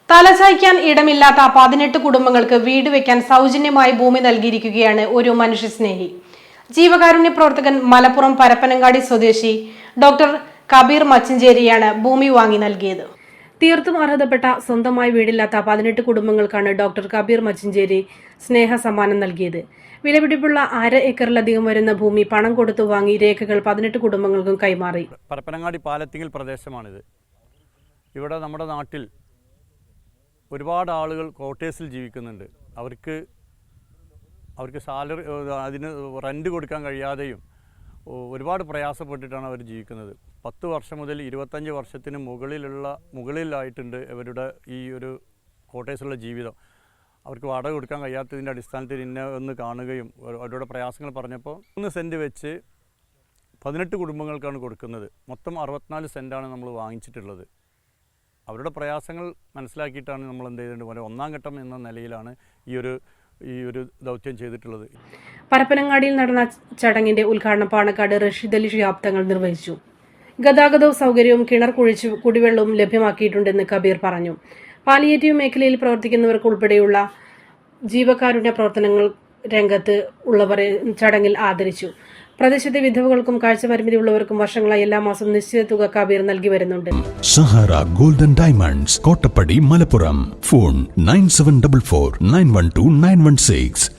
തലചായ്ക്കാൻ ഇടമില്ലാത്ത 18 കുടുംബങ്ങൾക്ക് വീട് വെക്കാൻ സൗജന്യമായി ഭൂമി നൽകിയിരിക്കുകയാണ് ഒരു മനുഷ്യസ്നേഹി. ജീവകാരുണ്യ പ്രവർത്തകൻ മലപ്പുറം പരപ്പനങ്ങാടി സ്വദേശി ഡോക്ടർ കബീർ മച്ചിഞ്ചേരിയാണ് ഭൂമി വാങ്ങി നൽകിയത്. തീർത്തും അർഹതപ്പെട്ട സ്വന്തമായി വീടില്ലാത്ത 18 കുടുംബങ്ങൾക്കാണ് ഡോക്ടർ കബീർ മച്ചിഞ്ചേരി സ്നേഹ സമ്മാനം നൽകിയത്. വിലപിടിപ്പുള്ള 1/2 ഏക്കറിലധികം വരുന്ന ഭൂമി പണം കൊടുത്തു വാങ്ങി രേഖകൾ 18 കുടുംബങ്ങൾക്കും കൈമാറി. പരപ്പനങ്ങാടി പാലത്തിങ്ങൽ പ്രദേശമാണിത്. ഇവിടെ നമ്മുടെ നാട്ടിൽ ഒരുപാട് ആളുകൾ ക്വാർട്ടേഴ്സിൽ ജീവിക്കുന്നുണ്ട്. അവർക്ക് സാലറി, അതിന് റെൻറ്റ് കൊടുക്കാൻ കഴിയാതെയും ഒരുപാട് പ്രയാസപ്പെട്ടിട്ടാണ് അവർ ജീവിക്കുന്നത്. 10 വർഷം മുതൽ 25 വർഷത്തിന് മുകളിലായിട്ടുണ്ട് ഇവരുടെ ഈ ഒരു ക്വാർട്ടേഴ്സിലുള്ള ജീവിതം. അവർക്ക് വാടക കൊടുക്കാൻ കഴിയാത്തതിൻ്റെ അടിസ്ഥാനത്തിൽ ഇന്നെ ഒന്ന് കാണുകയും അവരുടെ പ്രയാസങ്ങൾ പറഞ്ഞപ്പോൾ 3 സെൻറ്റ് വെച്ച് 18 കുടുംബങ്ങൾക്കാണ് കൊടുക്കുന്നത്. മൊത്തം 64 സെൻറ്റാണ് നമ്മൾ വാങ്ങിച്ചിട്ടുള്ളത്. അവരുടെ പ്രയാസങ്ങൾ മനസ്സിലാക്കിയിട്ടാണ് നമ്മൾ എന്ത് ചെയ്തിട്ടുണ്ട്, 1-ാം ഘട്ടം എന്ന നിലയിലാണ് ഈ ഒരു ദൗത്യം ചെയ്തിട്ടുള്ളത്. പരപ്പനങ്ങാടിയിൽ നടന്ന ചടങ്ങിന്റെ ഉദ്ഘാടനം പാണക്കാട് റഷീദ് അലി ശിഹാബ് തങ്ങൾ നിർവഹിച്ചു. ഗതാഗതവും സൗകര്യവും കിണർ കുഴിച്ച് കുടിവെള്ളവും ലഭ്യമാക്കിയിട്ടുണ്ടെന്ന് കബീർ പറഞ്ഞു. പാലിയേറ്റീവ് മേഖലയിൽ പ്രവർത്തിക്കുന്നവർക്ക് ഉൾപ്പെടെയുള്ള ജീവകാരുണ്യ പ്രവർത്തനങ്ങൾ രംഗത്ത് ഉള്ളവരെ ചടങ്ങിൽ ആദരിച്ചു. പ്രദേശത്തെ വിധവകൾക്കും കാഴ്ചപരിമിതി ഉള്ളവർക്കും വർഷങ്ങളായി എല്ലാ മാസവും നിശ്ചിത തുക കബീർ നൽകി വരുന്നുണ്ട്. Sahara golden diamonds, Kottappadi, Malappuram. Phone 9744 912 916.